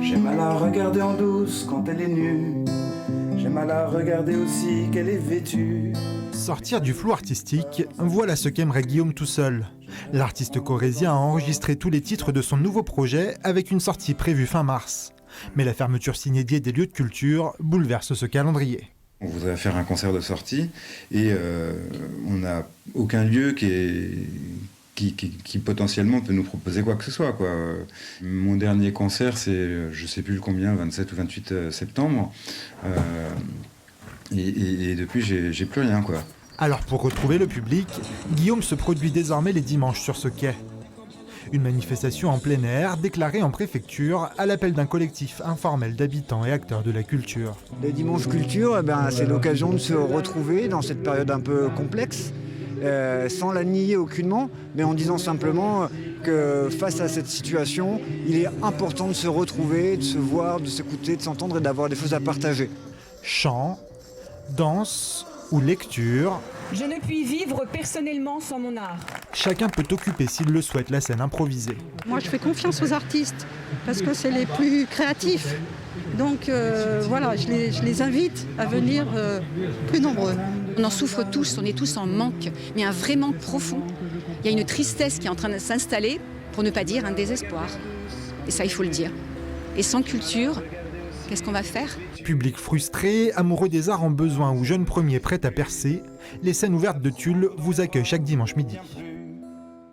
J'aime à la regarder en douce quand elle est nue. J'aime à la regarder aussi qu'elle est vêtue. Sortir du flou artistique, voilà ce qu'aimerait Guillaume tout seul. L'artiste corrézien a enregistré tous les titres de son nouveau projet avec une sortie prévue fin mars. Mais la fermeture s'inédiée des lieux de culture bouleverse ce calendrier. On voudrait faire un concert de sortie et on n'a aucun lieu qui potentiellement peut nous proposer quoi que ce soit, quoi. Mon dernier concert, c'est, je sais plus le combien, 27 ou 28 septembre. Et depuis, j'ai plus rien, quoi. Alors pour retrouver le public, Guillaume se produit désormais les dimanches sur ce quai. Une manifestation en plein air déclarée en préfecture à l'appel d'un collectif informel d'habitants et acteurs de la culture. Les dimanches culture, c'est l'occasion de se retrouver dans cette période un peu complexe, sans la nier aucunement, mais en disant simplement que face à cette situation, il est important de se retrouver, de se voir, de s'écouter, de s'entendre et d'avoir des choses à partager. Chant, danse ou lecture, je ne puis vivre personnellement sans mon art. Chacun peut occuper s'il le souhaite la scène improvisée. Moi je fais confiance aux artistes parce que c'est les plus créatifs. Donc voilà, je les invite à venir plus nombreux. On en souffre tous, on est tous en manque, mais un vrai manque profond. Il y a une tristesse qui est en train de s'installer, pour ne pas dire un désespoir. Et ça, il faut le dire. Et sans culture, qu'est-ce qu'on va faire ? Public frustré, amoureux des arts en besoin ou jeunes premiers prêts à percer, les scènes ouvertes de Tulle vous accueillent chaque dimanche midi.